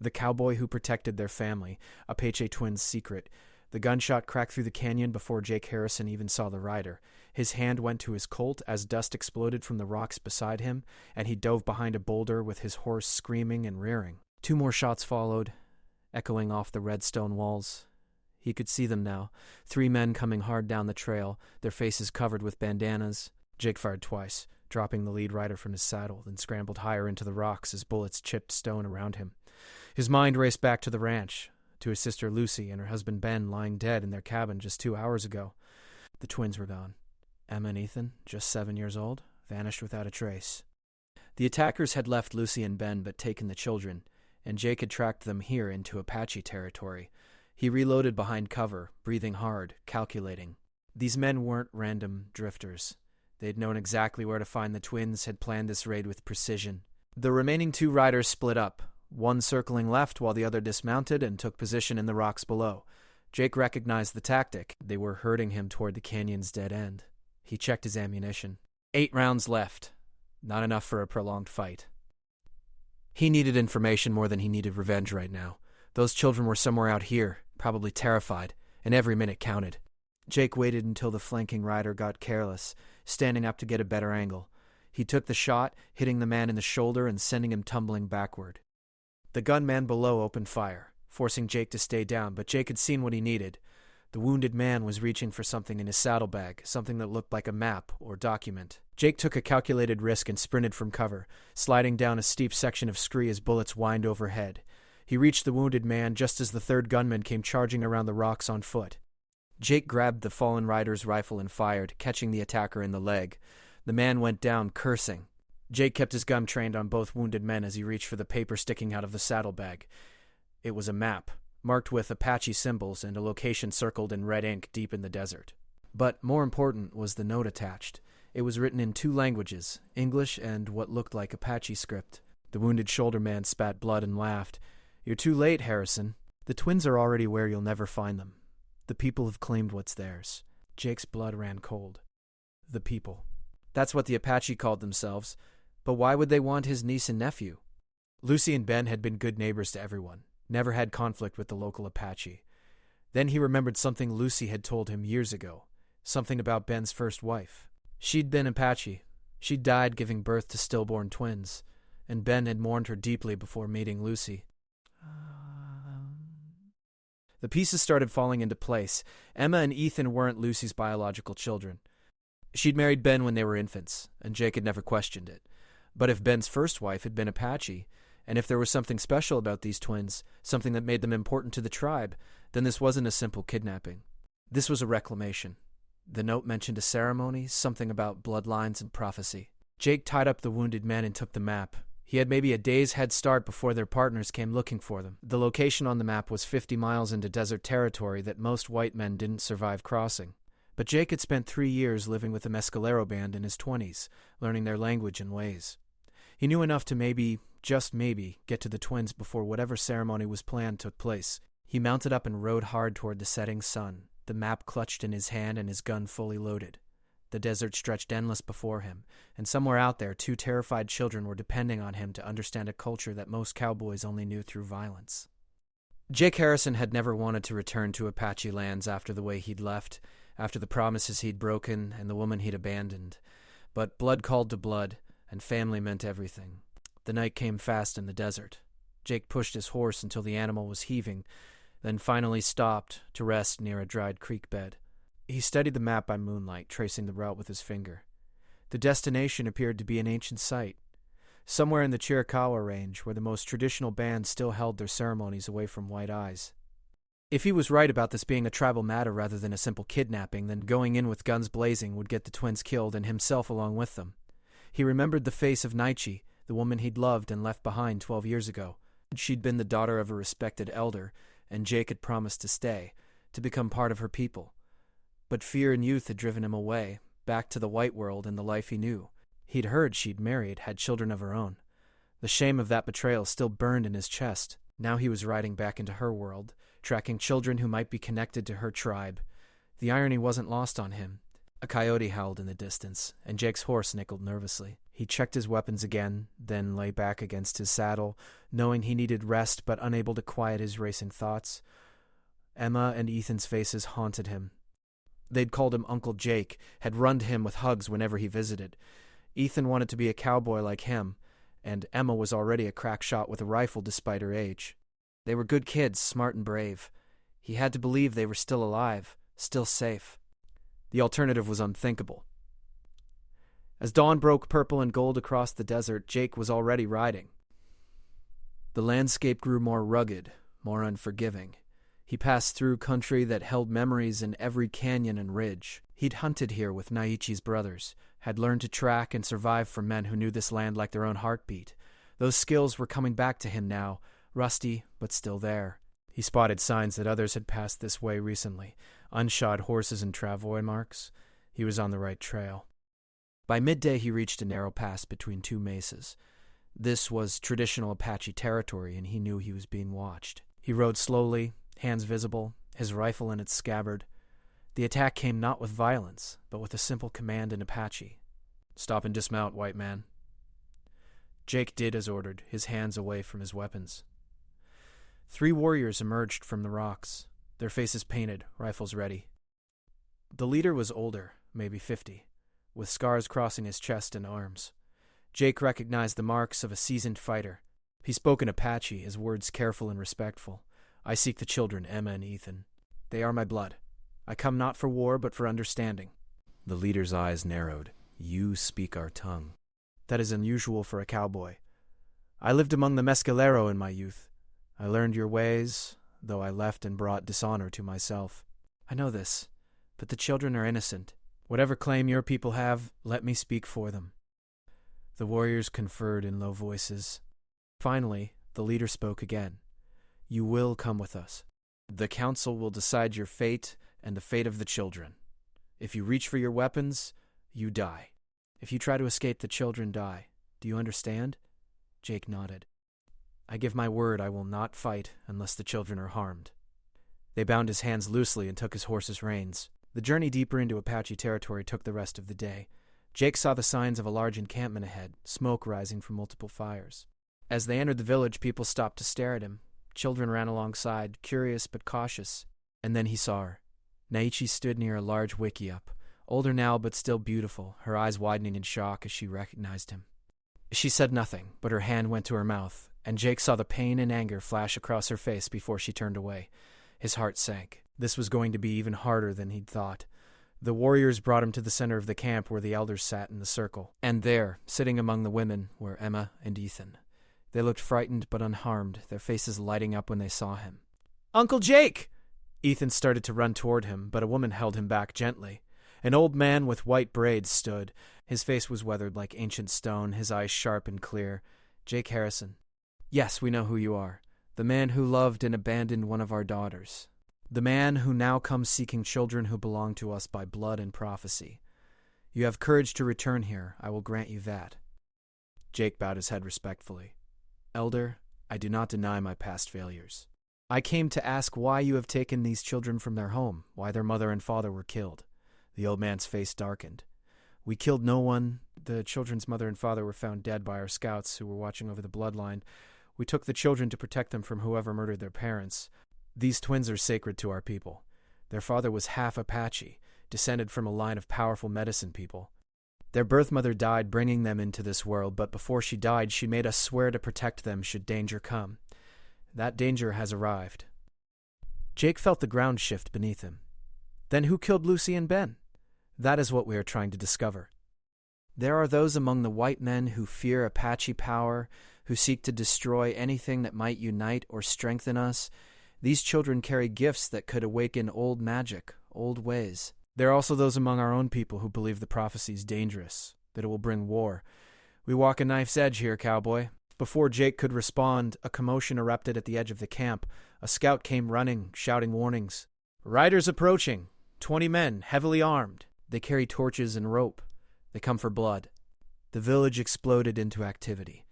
The cowboy who protected their family, Apache twins' secret. The gunshot cracked through the canyon before Jake Harrison even saw the rider. His hand went to his Colt as dust exploded from the rocks beside him, and he dove behind a boulder with his horse screaming and rearing. 2 more shots followed, echoing off the red stone walls. He could see them now, 3 men coming hard down the trail, their faces covered with bandanas. Jake fired twice, dropping the lead rider from his saddle, then scrambled higher into the rocks as bullets chipped stone around him. His mind raced back to the ranch, to his sister Lucy and her husband Ben lying dead in their cabin just 2 hours ago. The twins were gone. Emma and Ethan, just 7 years old, vanished without a trace. The attackers had left Lucy and Ben but taken the children, and Jake had tracked them here into Apache territory. He reloaded behind cover, breathing hard, calculating. These men weren't random drifters. They'd known exactly where to find the twins, had planned this raid with precision. The remaining 2 riders split up, one circling left while the other dismounted and took position in the rocks below. Jake recognized the tactic. They were herding him toward the canyon's dead end. He checked his ammunition. 8 rounds left. Not enough for a prolonged fight. He needed information more than he needed revenge right now. Those children were somewhere out here, probably terrified, and every minute counted. Jake waited until the flanking rider got careless, standing up to get a better angle. He took the shot, hitting the man in the shoulder and sending him tumbling backward. The gunman below opened fire, forcing Jake to stay down, but Jake had seen what he needed. The wounded man was reaching for something in his saddlebag, something that looked like a map or document. Jake took a calculated risk and sprinted from cover, sliding down a steep section of scree as bullets whined overhead. He reached the wounded man just as the 3rd gunman came charging around the rocks on foot. Jake grabbed the fallen rider's rifle and fired, catching the attacker in the leg. The man went down, cursing. Jake kept his gun trained on both wounded men as he reached for the paper sticking out of the saddlebag. It was a map, marked with Apache symbols and a location circled in red ink deep in the desert. But more important was the note attached. It was written in 2 languages, English and what looked like Apache script. The wounded shoulder man spat blood and laughed. "You're too late, Harrison. The twins are already where you'll never find them. The people have claimed what's theirs." Jake's blood ran cold. The people. That's what the Apache called themselves. But why would they want his niece and nephew? Lucy and Ben had been good neighbors to everyone, never had conflict with the local Apache. Then he remembered something Lucy had told him years ago, something about Ben's first wife. She'd been Apache. She'd died giving birth to stillborn twins, and Ben had mourned her deeply before meeting Lucy. The pieces started falling into place. Emma and Ethan weren't Lucy's biological children. She'd married Ben when they were infants, and Jake had never questioned it. But if Ben's first wife had been Apache, and if there was something special about these twins, something that made them important to the tribe, then this wasn't a simple kidnapping. This was a reclamation. The note mentioned a ceremony, something about bloodlines and prophecy. Jake tied up the wounded men and took the map. He had maybe a day's head start before their partners came looking for them. The location on the map was 50 miles into desert territory that most white men didn't survive crossing. But Jake had spent 3 years living with the Mescalero band in his 20s, learning their language and ways. He knew enough to maybe, just maybe, get to the twins before whatever ceremony was planned took place. He mounted up and rode hard toward the setting sun, the map clutched in his hand and his gun fully loaded. The desert stretched endless before him, and somewhere out there 2 terrified children were depending on him to understand a culture that most cowboys only knew through violence. Jake Harrison had never wanted to return to Apache lands after the way he'd left, after the promises he'd broken and the woman he'd abandoned. But blood called to blood, and family meant everything. The night came fast in the desert. Jake pushed his horse until the animal was heaving, then finally stopped to rest near a dried creek bed. He studied the map by moonlight, tracing the route with his finger. The destination appeared to be an ancient site, somewhere in the Chiricahua Range, where the most traditional bands still held their ceremonies away from white eyes. If he was right about this being a tribal matter rather than a simple kidnapping, then going in with guns blazing would get the twins killed and himself along with them. He remembered the face of Naichi, the woman he'd loved and left behind 12 years ago. She'd been the daughter of a respected elder, and Jake had promised to stay, to become part of her people. But fear and youth had driven him away, back to the white world and the life he knew. He'd heard she'd married, had children of her own. The shame of that betrayal still burned in his chest. Now he was riding back into her world, tracking children who might be connected to her tribe. The irony wasn't lost on him. A coyote howled in the distance, and Jake's horse nickled nervously. He checked his weapons again, then lay back against his saddle, knowing he needed rest but unable to quiet his racing thoughts. Emma and Ethan's faces haunted him. They'd called him Uncle Jake, had run to him with hugs whenever he visited. Ethan wanted to be a cowboy like him, and Emma was already a crack shot with a rifle despite her age. They were good kids, smart and brave. He had to believe they were still alive, still safe. The alternative was unthinkable. As dawn broke purple and gold across the desert, Jake was already riding. The landscape grew more rugged, more unforgiving. He passed through country that held memories in every canyon and ridge. He'd hunted here with Naichi's brothers, had learned to track and survive from men who knew this land like their own heartbeat. Those skills were coming back to him now, rusty but still there. He spotted signs that others had passed this way recently, unshod horses and travois marks. He was on the right trail. By midday he reached a narrow pass between two mesas. This was traditional Apache territory, and he knew he was being watched. He rode slowly, hands visible, his rifle in its scabbard. The attack came not with violence, but with a simple command in Apache. "Stop and dismount, white man." Jake did as ordered, his hands away from his weapons. 3 warriors emerged from the rocks, their faces painted, rifles ready. The leader was older, maybe 50, with scars crossing his chest and arms. Jake recognized the marks of a seasoned fighter. He spoke in Apache, his words careful and respectful. "I seek the children, Emma and Ethan. They are my blood. I come not for war, but for understanding." The leader's eyes narrowed. "You speak our tongue." "That is unusual for a cowboy. I lived among the Mescalero in my youth. I learned your ways, though I left and brought dishonor to myself." "I know this, but the children are innocent. Whatever claim your people have, let me speak for them." The warriors conferred in low voices. Finally, the leader spoke again. "You will come with us. The council will decide your fate and the fate of the children. If you reach for your weapons, you die. If you try to escape, the children die. Do you understand?" Jake nodded. "I give my word I will not fight unless the children are harmed." They bound his hands loosely and took his horse's reins. The journey deeper into Apache territory took the rest of the day. Jake saw the signs of a large encampment ahead, smoke rising from multiple fires. As they entered the village, people stopped to stare at him. Children ran alongside, curious but cautious. And then he saw her. Naichi stood near a large wickiup, older now but still beautiful, her eyes widening in shock as she recognized him. She said nothing, but her hand went to her mouth, and Jake saw the pain and anger flash across her face before she turned away. His heart sank. This was going to be even harder than he'd thought. The warriors brought him to the center of the camp where the elders sat in the circle. And there, sitting among the women, were Emma and Ethan. They looked frightened but unharmed, their faces lighting up when they saw him. "Uncle Jake!" Ethan started to run toward him, but a woman held him back gently. An old man with white braids stood. His face was weathered like ancient stone, his eyes sharp and clear. "Jake Harrison." "Yes, we know who you are. The man who loved and abandoned one of our daughters. The man who now comes seeking children who belong to us by blood and prophecy. You have courage to return here. I will grant you that." Jake bowed his head respectfully. "Elder, I do not deny my past failures. I came to ask why you have taken these children from their home, why their mother and father were killed." The old man's face darkened. "We killed no one. The children's mother and father were found dead by our scouts who were watching over the bloodline. We took the children to protect them from whoever murdered their parents. These twins are sacred to our people. Their father was half Apache, descended from a line of powerful medicine people. Their birth mother died bringing them into this world, but before she died, she made us swear to protect them should danger come. That danger has arrived." Jake felt the ground shift beneath him. "Then who killed Lucy and Ben?" "That is what we are trying to discover. There are those among the white men who fear Apache power, who seek to destroy anything that might unite or strengthen us. These children carry gifts that could awaken old magic, old ways. There are also those among our own people who believe the prophecy is dangerous, that it will bring war. We walk a knife's edge here, cowboy." Before Jake could respond, a commotion erupted at the edge of the camp. A scout came running, shouting warnings. "Riders approaching! 20 men, heavily armed. They carry torches and rope. They come for blood." The village exploded into activity.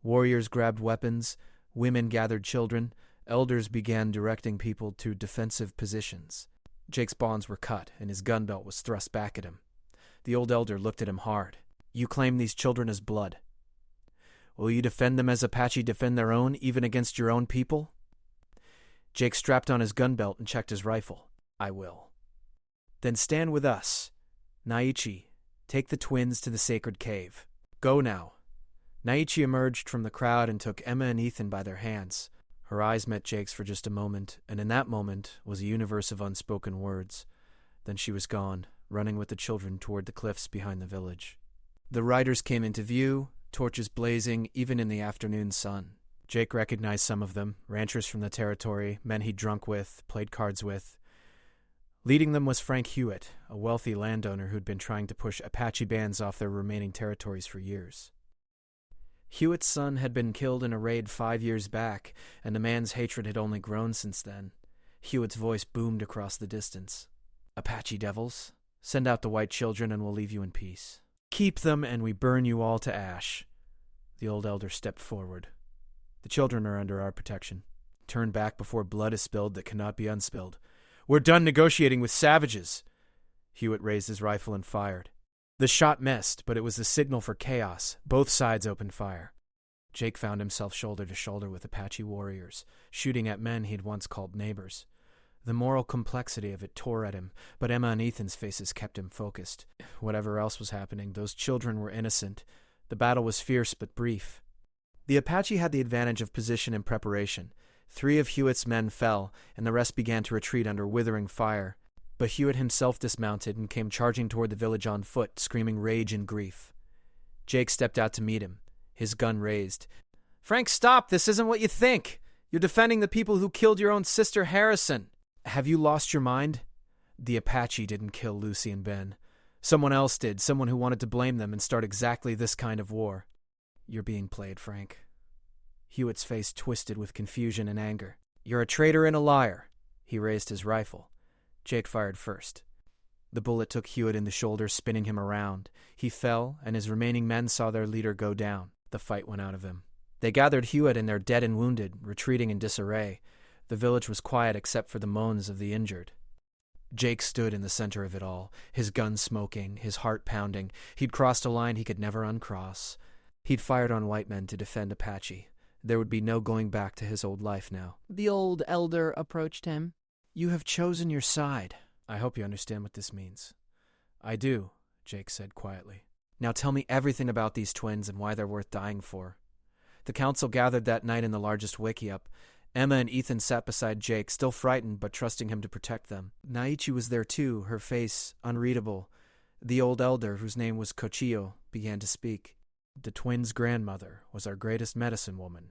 Warriors grabbed weapons, women gathered children, elders began directing people to defensive positions. Jake's bonds were cut, and his gun belt was thrust back at him. The old elder looked at him hard. You claim these children as blood. Will you defend them as Apache defend their own, even against your own people? Jake strapped on his gun belt and checked his rifle. I will. Then stand with us. Naichi, take the twins to the sacred cave. Go now. Naichi emerged from the crowd and took Emma and Ethan by their hands. Her eyes met Jake's for just a moment, and in that moment was a universe of unspoken words. Then she was gone, running with the children toward the cliffs behind the village. The riders came into view, torches blazing even in the afternoon sun. Jake recognized some of them, ranchers from the territory, men he'd drunk with, played cards with. Leading them was Frank Hewitt, a wealthy landowner who'd been trying to push Apache bands off their remaining territories for years. Hewitt's son had been killed in a raid 5 years back, and the man's hatred had only grown since then. Hewitt's voice boomed across the distance. Apache devils, send out the white children and we'll leave you in peace. Keep them and we burn you all to ash. The old elder stepped forward. The children are under our protection. Turn back before blood is spilled that cannot be unspilled. We're done negotiating with savages. Hewitt raised his rifle and fired. The shot missed, but it was the signal for chaos. Both sides opened fire. Jake found himself shoulder to shoulder with Apache warriors, shooting at men he'd once called neighbors. The moral complexity of it tore at him, but Emma and Ethan's faces kept him focused. Whatever else was happening, those children were innocent. The battle was fierce but brief. The Apache had the advantage of position and preparation. 3 of Hewitt's men fell, and the rest began to retreat under withering fire. But Hewitt himself dismounted and came charging toward the village on foot, screaming rage and grief. Jake stepped out to meet him, his gun raised. Frank, stop! This isn't what you think! You're defending the people who killed your own sister Harrison! Have you lost your mind? The Apache didn't kill Lucy and Ben. Someone else did, someone who wanted to blame them and start exactly this kind of war. You're being played, Frank. Hewitt's face twisted with confusion and anger. You're a traitor and a liar. He raised his rifle. Jake fired first. The bullet took Hewitt in the shoulder, spinning him around. He fell, and his remaining men saw their leader go down. The fight went out of him. They gathered Hewitt and their dead and wounded, retreating in disarray. The village was quiet except for the moans of the injured. Jake stood in the center of it all, his gun smoking, his heart pounding. He'd crossed a line he could never uncross. He'd fired on white men to defend Apache. There would be no going back to his old life now. The old elder approached him. You have chosen your side. I hope you understand what this means. I do, Jake said quietly. Now tell me everything about these twins and why they're worth dying for. The council gathered that night in the largest wickiup. Emma and Ethan sat beside Jake, still frightened but trusting him to protect them. Naichi was there too, her face unreadable. The old elder, whose name was Cochillo, began to speak. The twins' grandmother was our greatest medicine woman.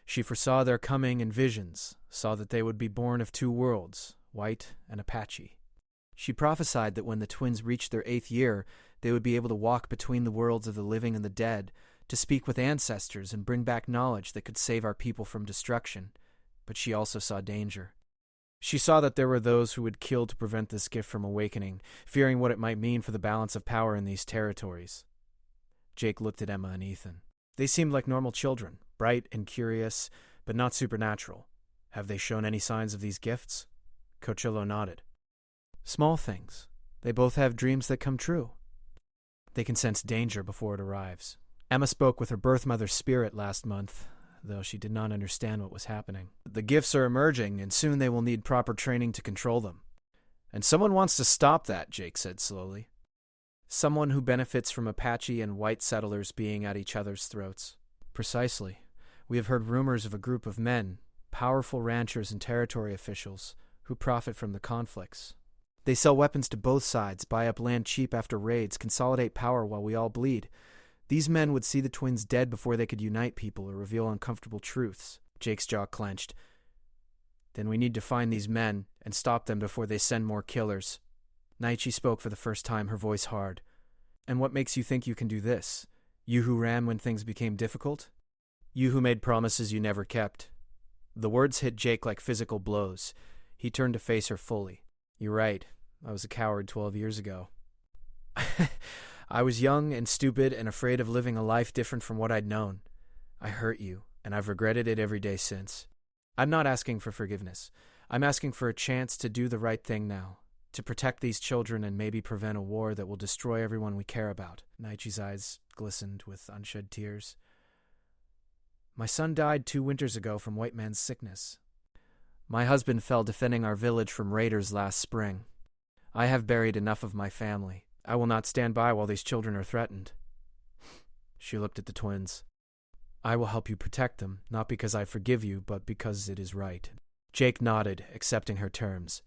She foresaw their coming in visions, saw that they would be born of 2 worlds, white and Apache. She prophesied that when the twins reached their 8th year, they would be able to walk between the worlds of the living and the dead, to speak with ancestors and bring back knowledge that could save our people from destruction. But she also saw danger. She saw that there were those who would kill to prevent this gift from awakening, fearing what it might mean for the balance of power in these territories. Jake looked at Emma and Ethan. They seemed like normal children, bright and curious, but not supernatural. Have they shown any signs of these gifts? Cochillo nodded. Small things. They both have dreams that come true. They can sense danger before it arrives. Emma spoke with her birth mother's spirit last month, though she did not understand what was happening. The gifts are emerging, and soon they will need proper training to control them. And someone wants to stop that, Jake said slowly. Someone who benefits from Apache and white settlers being at each other's throats. Precisely. We have heard rumors of a group of men, powerful ranchers and territory officials, who profit from the conflicts. They sell weapons to both sides, buy up land cheap after raids, consolidate power while we all bleed. These men would see the twins dead before they could unite people or reveal uncomfortable truths. Jake's jaw clenched. Then we need to find these men and stop them before they send more killers. Naichi spoke for the first time, her voice hard. And what makes you think you can do this? You who ran when things became difficult? You who made promises you never kept? The words hit Jake like physical blows. He turned to face her fully. You're right. I was a coward 12 years ago. I was young and stupid and afraid of living a life different from what I'd known. I hurt you, and I've regretted it every day since. I'm not asking for forgiveness. I'm asking for a chance to do the right thing now. To protect these children and maybe prevent a war that will destroy everyone we care about. Naichi's eyes glistened with unshed tears. My son died 2 winters ago from white man's sickness. My husband fell defending our village from raiders last spring. I have buried enough of my family. I will not stand by while these children are threatened. She looked at the twins. I will help you protect them, not because I forgive you, but because it is right. Jake nodded, accepting her terms.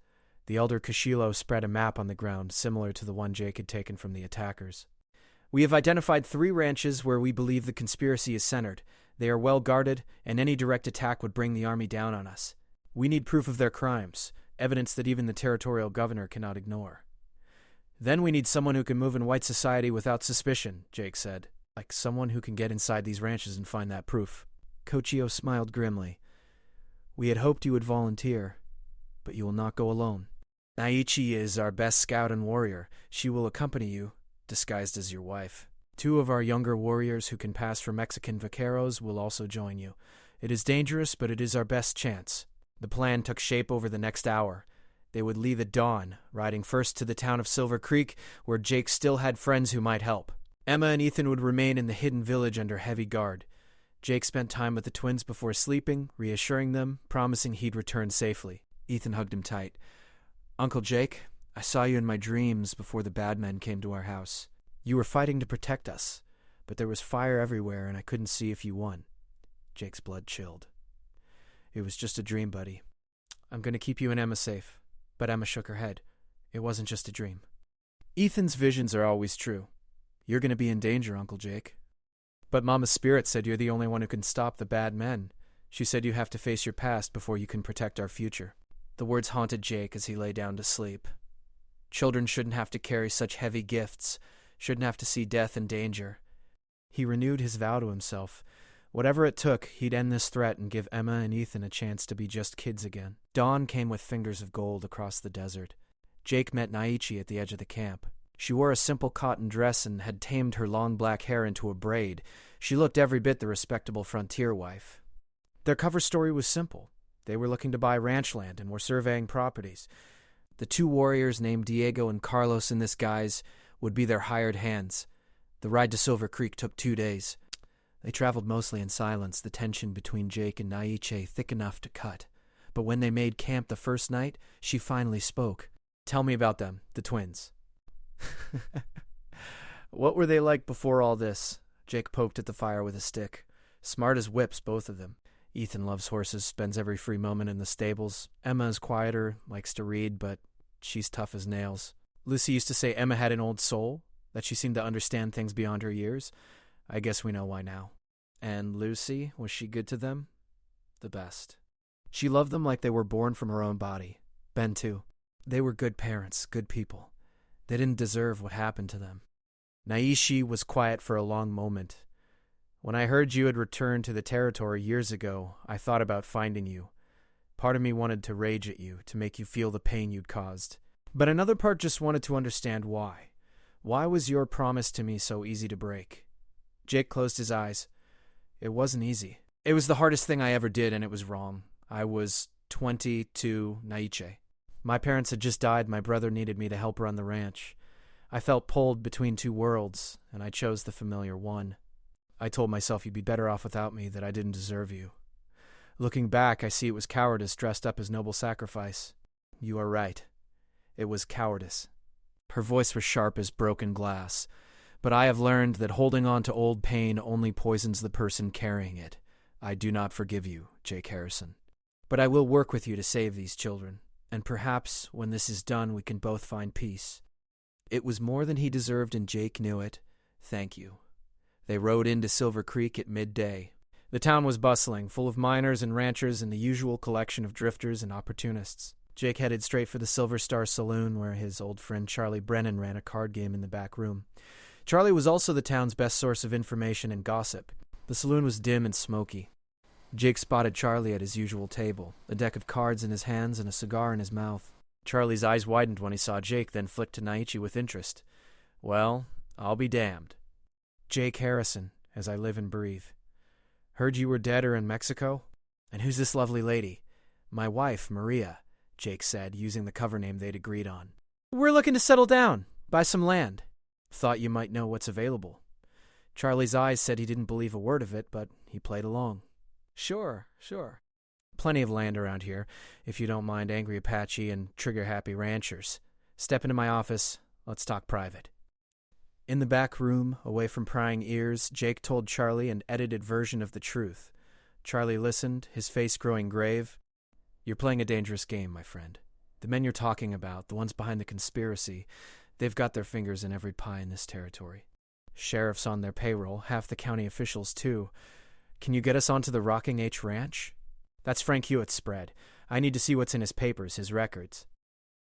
The elder Kashilo spread a map on the ground, similar to the one Jake had taken from the attackers. We have identified 3 ranches where we believe the conspiracy is centered. They are well guarded, and any direct attack would bring the army down on us. We need proof of their crimes, evidence that even the territorial governor cannot ignore. Then we need someone who can move in white society without suspicion, Jake said. Like someone who can get inside these ranches and find that proof. Kochio smiled grimly. We had hoped you would volunteer, but you will not go alone. Naichi is our best scout and warrior. She will accompany you, disguised as your wife. 2 of our younger warriors who can pass for Mexican vaqueros will also join you. It is dangerous, but it is our best chance. The plan took shape over the next hour. They would leave at dawn, riding first to the town of Silver Creek, where Jake still had friends who might help. Emma and Ethan would remain in the hidden village under heavy guard. Jake spent time with the twins before sleeping, reassuring them, promising he'd return safely. Ethan hugged him tight. Uncle Jake, I saw you in my dreams before the bad men came to our house. You were fighting to protect us, but there was fire everywhere and I couldn't see if you won. Jake's blood chilled. It was just a dream, buddy. I'm going to keep you and Emma safe. But Emma shook her head. It wasn't just a dream. Ethan's visions are always true. You're going to be in danger, Uncle Jake. But Mama's spirit said you're the only one who can stop the bad men. She said you have to face your past before you can protect our future. The words haunted Jake as he lay down to sleep. Children shouldn't have to carry such heavy gifts, shouldn't have to see death and danger. He renewed his vow to himself. Whatever it took, he'd end this threat and give Emma and Ethan a chance to be just kids again. Dawn came with fingers of gold across the desert. Jake met Naichi at the edge of the camp. She wore a simple cotton dress and had tamed her long black hair into a braid. She looked every bit the respectable frontier wife. Their cover story was simple. They were looking to buy ranch land and were surveying properties. The 2 warriors named Diego and Carlos in this guise would be their hired hands. The ride to Silver Creek took 2 days. They traveled mostly in silence, the tension between Jake and Naiche thick enough to cut. But when they made camp the first night, she finally spoke. Tell me about them, the twins. What were they like before all this? Jake poked at the fire with a stick. Smart as whips, both of them. Ethan loves horses, spends every free moment in the stables. Emma is quieter, likes to read, but she's tough as nails. Lucy used to say Emma had an old soul, that she seemed to understand things beyond her years. I guess we know why now. And Lucy, was she good to them? The best. She loved them like they were born from her own body. Ben, too. They were good parents, good people. They didn't deserve what happened to them. Naishi was quiet for a long moment. When I heard you had returned to the territory years ago, I thought about finding you. Part of me wanted to rage at you, to make you feel the pain you'd caused. But another part just wanted to understand why. Why was your promise to me so easy to break? Jake closed his eyes. It wasn't easy. It was the hardest thing I ever did, and it was wrong. I was 22 Naiche. My parents had just died. My brother needed me to help run the ranch. I felt pulled between 2 worlds, and I chose the familiar one. I told myself you'd be better off without me, that I didn't deserve you. Looking back, I see it was cowardice dressed up as noble sacrifice. You are right. It was cowardice. Her voice was sharp as broken glass. But I have learned that holding on to old pain only poisons the person carrying it. I do not forgive you, Jake Harrison. But I will work with you to save these children, and perhaps when this is done we can both find peace. It was more than he deserved, and Jake knew it. Thank you. They rode into Silver Creek at midday. The town was bustling, full of miners and ranchers and the usual collection of drifters and opportunists. Jake headed straight for the Silver Star Saloon, where his old friend Charlie Brennan ran a card game in the back room. Charlie was also the town's best source of information and gossip. The saloon was dim and smoky. Jake spotted Charlie at his usual table, a deck of cards in his hands and a cigar in his mouth. Charlie's eyes widened when he saw Jake, then flicked to Naichi with interest. Well, I'll be damned. Jake Harrison, as I live and breathe. Heard you were dead or in Mexico? And who's this lovely lady? My wife, Maria, Jake said, using the cover name they'd agreed on. We're looking to settle down, buy some land. Thought you might know what's available. Charlie's eyes said he didn't believe a word of it, but he played along. Sure. Plenty of land around here, if you don't mind angry Apache and trigger-happy ranchers. Step into my office. Let's talk private. In the back room, away from prying ears, Jake told Charlie an edited version of the truth. Charlie listened, his face growing grave. You're playing a dangerous game, my friend. The men you're talking about, the ones behind the conspiracy, they've got their fingers in every pie in this territory. Sheriff's on their payroll, half the county officials too. Can you get us onto the Rocking H Ranch? That's Frank Hewitt's spread. I need to see what's in his papers, his records.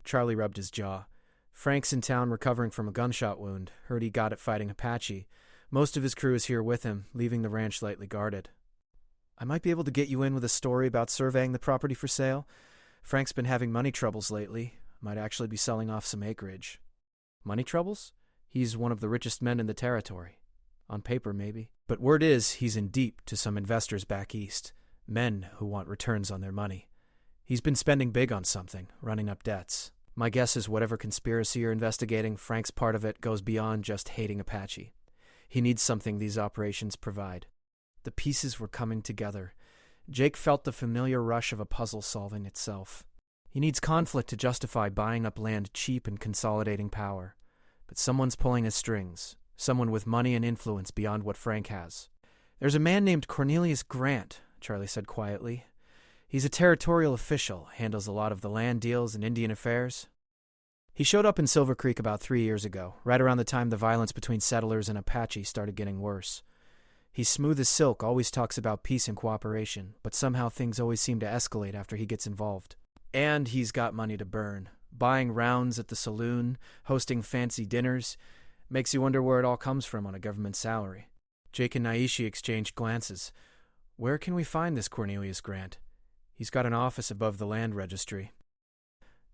Charlie rubbed his jaw. Frank's in town recovering from a gunshot wound. Heard he got it fighting Apache. Most of his crew is here with him, leaving the ranch lightly guarded. I might be able to get you in with a story about surveying the property for sale. Frank's been having money troubles lately. Might actually be selling off some acreage. Money troubles? He's one of the richest men in the territory. On paper, maybe. But word is he's in deep to some investors back east. Men who want returns on their money. He's been spending big on something, running up debts. My guess is whatever conspiracy you're investigating, Frank's part of it goes beyond just hating Apache. He needs something these operations provide. The pieces were coming together. Jake felt the familiar rush of a puzzle solving itself. He needs conflict to justify buying up land cheap and consolidating power. But someone's pulling his strings. Someone with money and influence beyond what Frank has. There's a man named Cornelius Grant, Charlie said quietly. He's a territorial official, handles a lot of the land deals and Indian affairs. He showed up in Silver Creek about 3 years ago, right around the time the violence between settlers and Apache started getting worse. He's smooth as silk, always talks about peace and cooperation, but somehow things always seem to escalate after he gets involved. And he's got money to burn. Buying rounds at the saloon, hosting fancy dinners. Makes you wonder where it all comes from on a government salary. Jake and Naishi exchanged glances. Where can we find this Cornelius Grant? He's got an office above the land registry.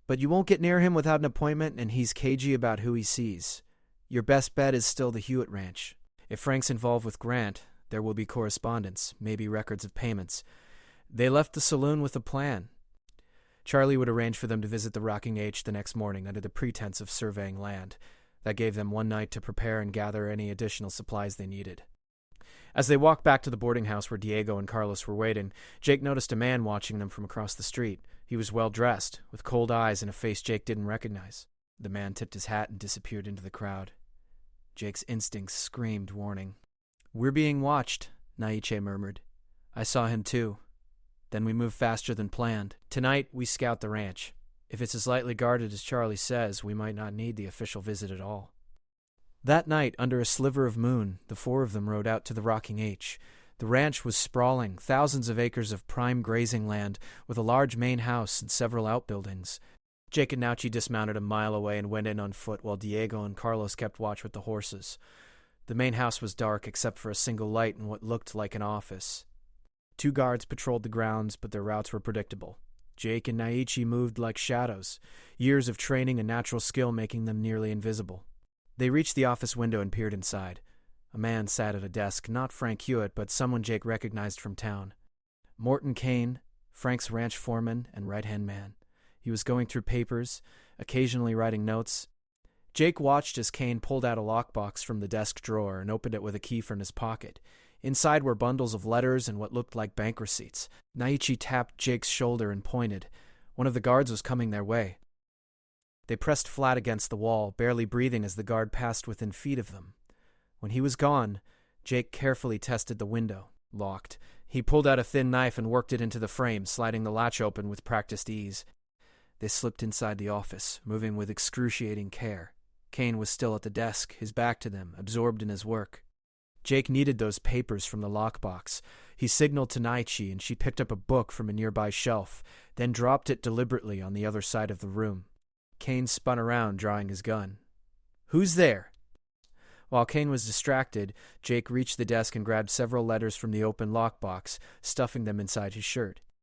But you won't get near him without an appointment, and he's cagey about who he sees. Your best bet is still the Hewitt Ranch. If Frank's involved with Grant, there will be correspondence, maybe records of payments. They left the saloon with a plan. Charlie would arrange for them to visit the Rocking H the next morning under the pretense of surveying land. That gave them one night to prepare and gather any additional supplies they needed. As they walked back to the boarding house where Diego and Carlos were waiting, Jake noticed a man watching them from across the street. He was well-dressed, with cold eyes and a face Jake didn't recognize. The man tipped his hat and disappeared into the crowd. Jake's instincts screamed warning. We're being watched, Naiche murmured. I saw him too. Then we moved faster than planned. Tonight, we scout the ranch. If it's as lightly guarded as Charlie says, we might not need the official visit at all. That night, under a sliver of moon, the four of them rode out to the Rocking H. The ranch was sprawling, thousands of acres of prime grazing land, with a large main house and several outbuildings. Jake and Nauchi dismounted a mile away and went in on foot while Diego and Carlos kept watch with the horses. The main house was dark except for a single light in what looked like an office. 2 guards patrolled the grounds, but their routes were predictable. Jake and Naichi moved like shadows, years of training and natural skill making them nearly invisible. They reached the office window and peered inside. A man sat at a desk, not Frank Hewitt, but someone Jake recognized from town. Morton Kane, Frank's ranch foreman and right-hand man. He was going through papers, occasionally writing notes. Jake watched as Kane pulled out a lockbox from the desk drawer and opened it with a key from his pocket. Inside were bundles of letters and what looked like bank receipts. Naichi tapped Jake's shoulder and pointed. One of the guards was coming their way. They pressed flat against the wall, barely breathing as the guard passed within feet of them. When he was gone, Jake carefully tested the window. Locked. He pulled out a thin knife and worked it into the frame, sliding the latch open with practiced ease. They slipped inside the office, moving with excruciating care. Kane was still at the desk, his back to them, absorbed in his work. Jake needed those papers from the lockbox. He signaled to Naichi, and she picked up a book from a nearby shelf, then dropped it deliberately on the other side of the room. Kane spun around, drawing his gun. "Who's there?" While Kane was distracted, Jake reached the desk and grabbed several letters from the open lockbox, stuffing them inside his shirt.